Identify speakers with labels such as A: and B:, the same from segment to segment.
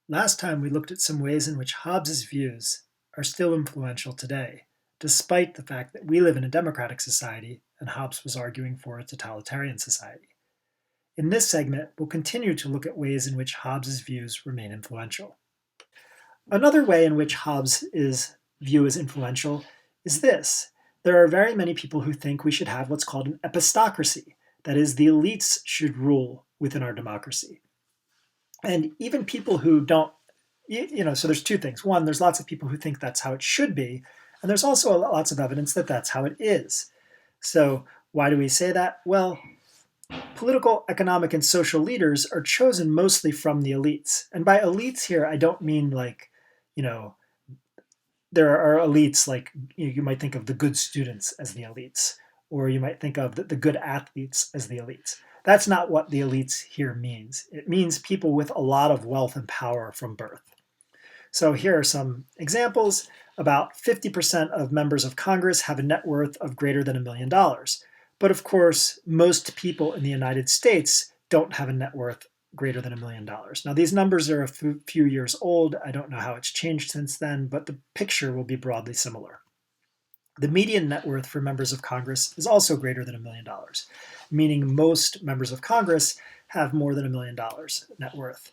A: Last time we looked at some ways in which Hobbes's views are still influential today, despite the fact that we live in a democratic society and Hobbes was arguing for a totalitarian society. In this segment, we'll continue to look at ways in which Hobbes's views remain influential. Another way in which Hobbes's view is influential is this. There are very many people who think we should have what's called an epistocracy, that is, the elites should rule within our democracy. And even people who don't, so there's two things. One, there's lots of people who think that's how it should be, and there's also lots of evidence that that's how it is. So why do we say that? Well, political, economic, and social leaders are chosen mostly from the elites. And by elites here, I don't mean like, there are elites like you might think of the good students as the elites, or you might think of the good athletes as the elites. That's not what the elites here means. It means people with a lot of wealth and power from birth. So here are some examples. About 50% of members of Congress have a net worth of greater than $1 million. But of course, most people in the United States don't have a net worth greater than $1 million. Now, these numbers are a few years old. I don't know how it's changed since then, but the picture will be broadly similar. The median net worth for members of Congress is also greater than $1 million, meaning most members of Congress have more than $1 million net worth.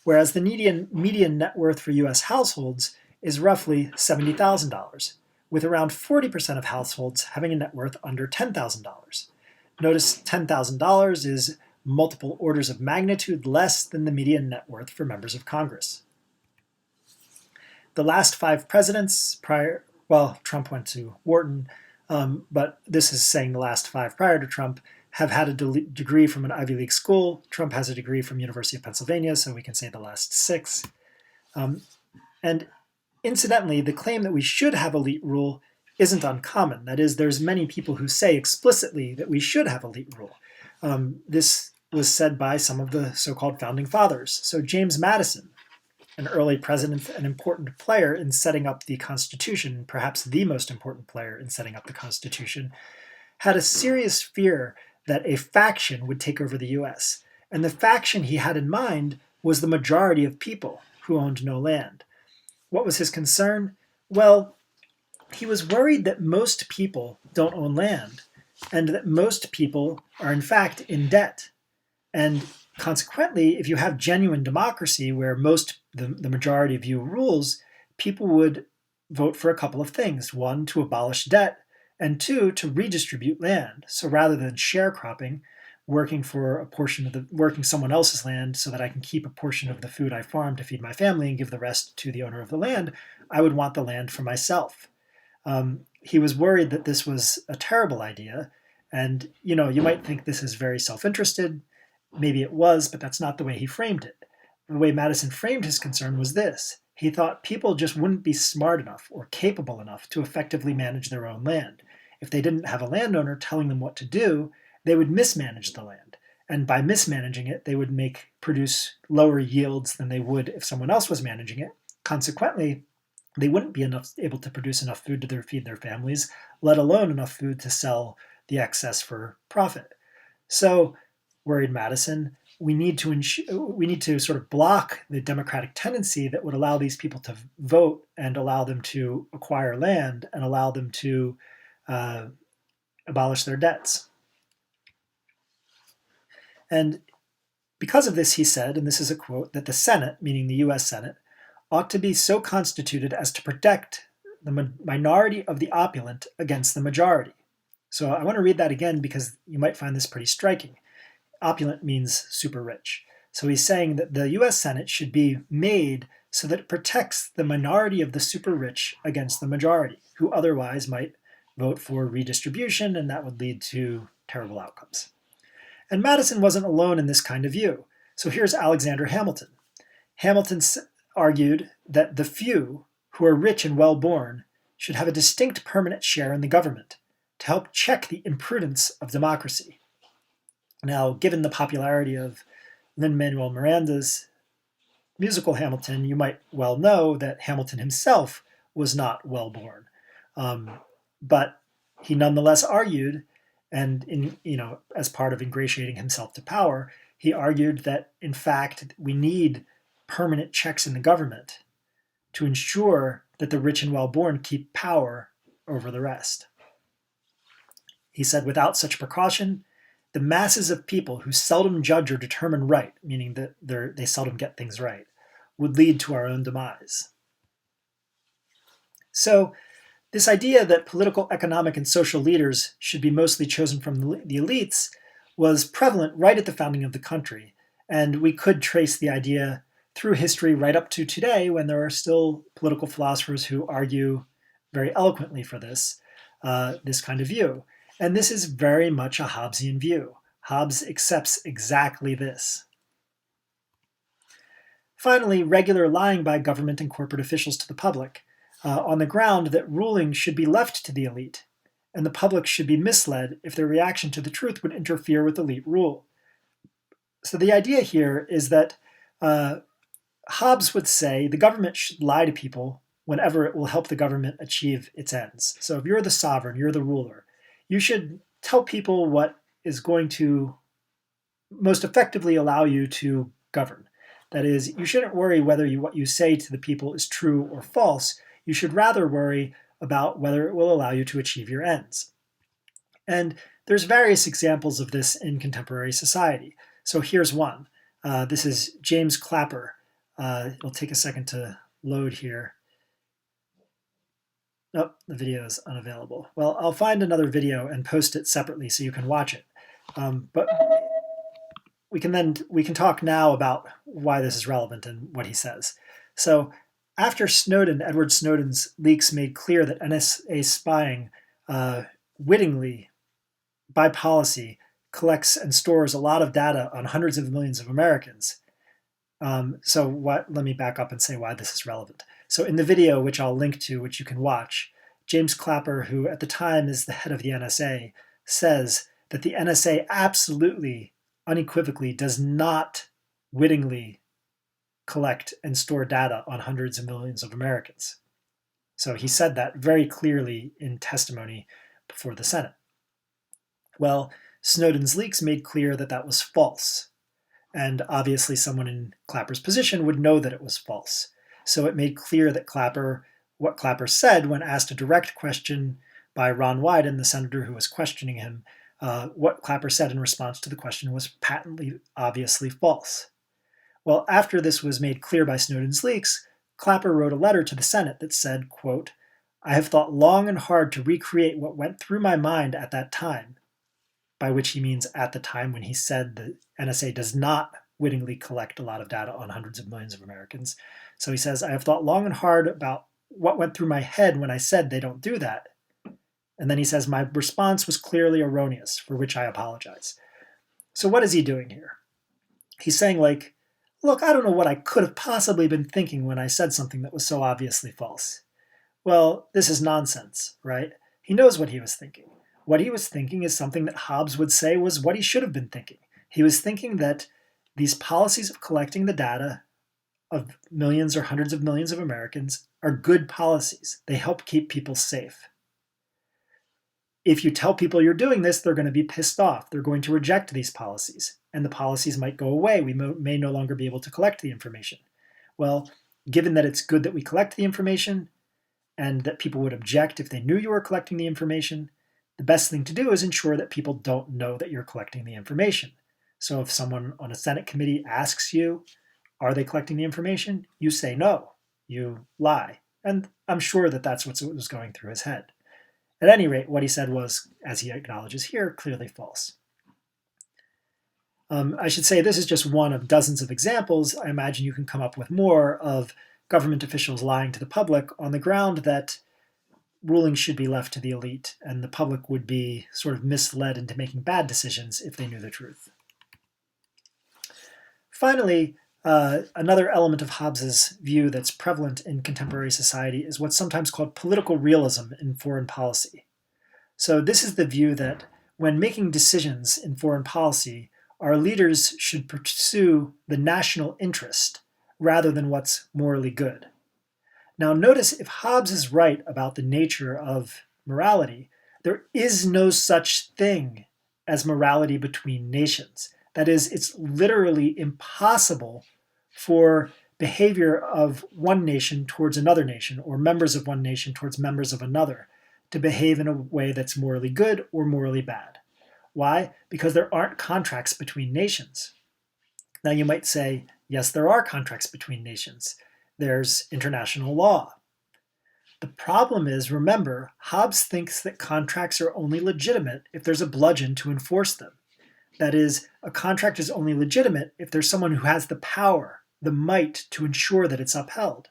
A: Whereas the median net worth for US households is roughly $70,000, with around 40% of households having a net worth under $10,000. Notice $10,000 is multiple orders of magnitude less than the median net worth for members of Congress. The last 5 presidents Trump went to Wharton, but this is saying the last 5 prior to Trump have had a degree from an Ivy League school. Trump has a degree from University of Pennsylvania, so we can say the last 6. And incidentally, the claim that we should have elite rule isn't uncommon. That is, there's many people who say explicitly that we should have elite rule. This was said by some of the so-called founding fathers. So James Madison, an early president, an important player in setting up the Constitution, perhaps the most important player in setting up the Constitution, had a serious fear that a faction would take over the US. And the faction he had in mind was the majority of people who owned no land. What was his concern? Well, he was worried that most people don't own land and that most people are in fact in debt. And consequently, if you have genuine democracy where the majority of you rules, people would vote for a couple of things. 1, to abolish debt, and 2, to redistribute land. So rather than sharecropping, working someone else's land so that I can keep a portion of the food I farm to feed my family and give the rest to the owner of the land, I would want the land for myself. He was worried that this was a terrible idea. And, you might think this is very self-interested. Maybe it was, but that's not the way he framed it. The way Madison framed his concern was this. He thought people just wouldn't be smart enough or capable enough to effectively manage their own land. If they didn't have a landowner telling them what to do, they would mismanage the land. And by mismanaging it, they would produce lower yields than they would if someone else was managing it. Consequently, they wouldn't be able to produce enough food to feed their families, let alone enough food to sell the excess for profit. So, worried Madison, we need to sort of block the democratic tendency that would allow these people to vote and allow them to acquire land and allow them to abolish their debts. And because of this, he said, and this is a quote, that the Senate, meaning the US Senate, ought to be so constituted as to protect the minority of the opulent against the majority. So I want to read that again because you might find this pretty striking. Opulent means super rich. So he's saying that the US Senate should be made so that it protects the minority of the super rich against the majority, who otherwise might vote for redistribution, and that would lead to terrible outcomes. And Madison wasn't alone in this kind of view. So here's Alexander Hamilton. Hamilton argued that the few, who are rich and well-born, should have a distinct permanent share in the government to help check the imprudence of democracy. Now, given the popularity of Lin-Manuel Miranda's musical Hamilton, you might well know that Hamilton himself was not well-born. But he nonetheless argued, and as part of ingratiating himself to power, he argued that, in fact, we need permanent checks in the government to ensure that the rich and well-born keep power over the rest. He said, without such precaution, the masses of people who seldom judge or determine right, meaning that they seldom get things right, would lead to our own demise. So this idea that political, economic, and social leaders should be mostly chosen from the elites was prevalent right at the founding of the country. And we could trace the idea through history right up to today, when there are still political philosophers who argue very eloquently for this kind of view. And this is very much a Hobbesian view. Hobbes accepts exactly this. Finally, regular lying by government and corporate officials to the public, on the ground that ruling should be left to the elite, and the public should be misled if their reaction to the truth would interfere with elite rule. So the idea here is that Hobbes would say the government should lie to people whenever it will help the government achieve its ends. So if you're the sovereign, you're the ruler, you should tell people what is going to most effectively allow you to govern. That is, you shouldn't worry whether what you say to the people is true or false. You should rather worry about whether it will allow you to achieve your ends. And there's various examples of this in contemporary society. So here's one. This is James Clapper. It'll take a second to load here. Oh, the video is unavailable. Well, I'll find another video and post it separately so you can watch it. But we can talk now about why this is relevant and what he says. So after Edward Snowden's leaks made clear that NSA spying wittingly, by policy, collects and stores a lot of data on hundreds of millions of Americans. Let me back up and say why this is relevant. So in the video, which I'll link to, which you can watch, James Clapper, who at the time is the head of the NSA, says that the NSA absolutely, unequivocally does not wittingly collect and store data on hundreds of millions of Americans. So he said that very clearly in testimony before the Senate. Well, Snowden's leaks made clear that that was false. And obviously someone in Clapper's position would know that it was false. So it made clear that what Clapper said when asked a direct question by Ron Wyden, the senator who was questioning him, what Clapper said in response to the question was patently, obviously false. Well, after this was made clear by Snowden's leaks, Clapper wrote a letter to the Senate that said, quote, "I have thought long and hard to recreate what went through my mind at that time," by which he means at the time when he said the NSA does not wittingly collect a lot of data on hundreds of millions of Americans. So he says, "I have thought long and hard about what went through my head when I said they don't do that." And then he says, "My response was clearly erroneous, for which I apologize." So what is he doing here? He's saying, like, look, I don't know what I could have possibly been thinking when I said something that was so obviously false. Well, this is nonsense, right? He knows what he was thinking. What he was thinking is something that Hobbes would say was what he should have been thinking. He was thinking that these policies of collecting the data of millions or hundreds of millions of Americans are good policies. They help keep people safe. If you tell people you're doing this, they're going to be pissed off. They're going to reject these policies, and the policies might go away. We may no longer be able to collect the information. Well, given that it's good that we collect the information and that people would object if they knew you were collecting the information, the best thing to do is ensure that people don't know that you're collecting the information. So if someone on a Senate committee asks you, are they collecting the information? You say no. You lie. And I'm sure that that's what was going through his head. At any rate, what he said was, as he acknowledges here, clearly false. I should say this is just one of dozens of examples. I imagine you can come up with more of government officials lying to the public on the ground that ruling should be left to the elite, and the public would be sort of misled into making bad decisions if they knew the truth. Finally, another element of Hobbes's view that's prevalent in contemporary society is what's sometimes called political realism in foreign policy. So this is the view that when making decisions in foreign policy, our leaders should pursue the national interest rather than what's morally good. Now notice, if Hobbes is right about the nature of morality, there is no such thing as morality between nations. That is, it's literally impossible for behavior of one nation towards another nation, or members of one nation towards members of another, to behave in a way that's morally good or morally bad. Why? Because there aren't contracts between nations. Now you might say, yes, there are contracts between nations. There's international law. The problem is, remember, Hobbes thinks that contracts are only legitimate if there's a bludgeon to enforce them. That is, a contract is only legitimate if there's someone who has the power, the might to ensure that it's upheld.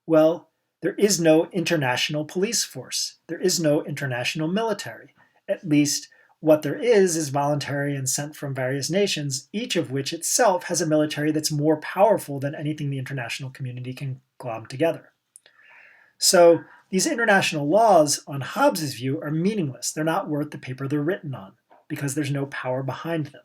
A: Well, there is no international police force. There is no international military. At least, what there is voluntary and sent from various nations, each of which itself has a military that's more powerful than anything the international community can glom together. So these international laws, on Hobbes' view, are meaningless. They're not worth the paper they're written on, because there's no power behind them.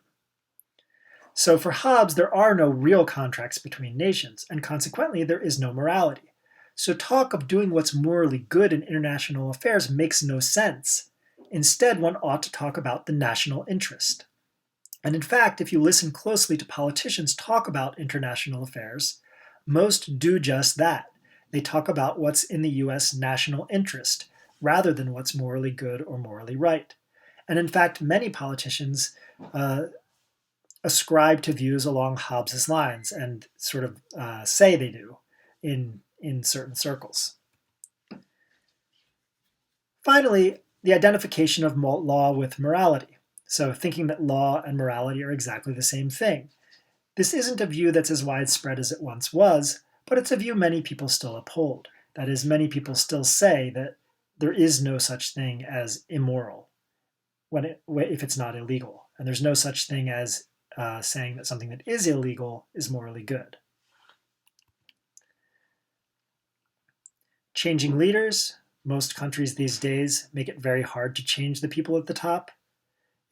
A: So for Hobbes, there are no real contracts between nations, and consequently, there is no morality. So talk of doing what's morally good in international affairs makes no sense. Instead, one ought to talk about the national interest. And in fact, if you listen closely to politicians talk about international affairs, most do just that. They talk about what's in the US national interest, rather than what's morally good or morally right. And in fact, many politicians ascribe to views along Hobbes' lines and sort of say they do in certain circles. Finally, the identification of law with morality. So thinking that law and morality are exactly the same thing. This isn't a view that's as widespread as it once was, but it's a view many people still uphold. That is, many people still say that there is no such thing as immoral if it's not illegal. And there's no such thing as saying that something that is illegal is morally good. Changing leaders. Most countries these days make it very hard to change the people at the top.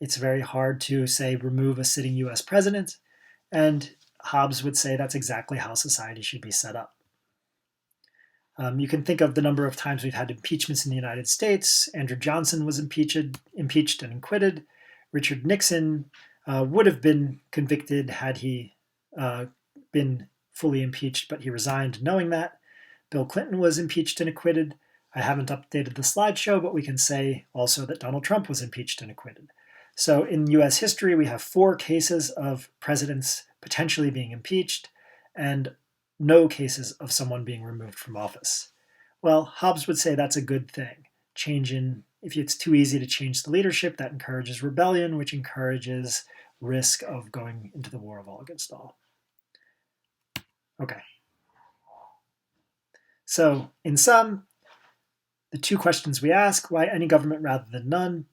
A: It's very hard to, say, remove a sitting US president, and Hobbes would say that's exactly how society should be set up. You can think of the number of times we've had impeachments in the United States. Andrew Johnson was impeached and acquitted. Richard Nixon would have been convicted had he been fully impeached, but he resigned knowing that. Bill Clinton was impeached and acquitted. I haven't updated the slideshow, but we can say also that Donald Trump was impeached and acquitted. So in US history, we have 4 cases of presidents potentially being impeached and no cases of someone being removed from office. Well, Hobbes would say that's a good thing. If it's too easy to change the leadership, that encourages rebellion, which encourages risk of going into the war of all against all. Okay. So in sum, the 2 questions we ask, why any government rather than none?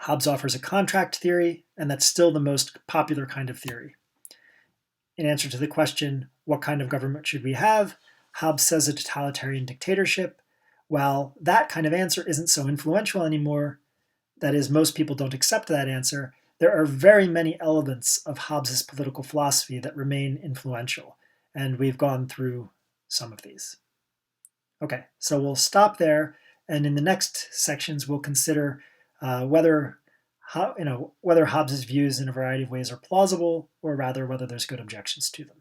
A: Hobbes offers a contract theory, and that's still the most popular kind of theory. In answer to the question, what kind of government should we have? Hobbes says a totalitarian dictatorship. While that kind of answer isn't so influential anymore, that is, most people don't accept that answer, there are very many elements of Hobbes' political philosophy that remain influential, and we've gone through some of these. Okay, so we'll stop there, and in the next sections we'll consider whether Hobbes' views in a variety of ways are plausible, or rather whether there's good objections to them.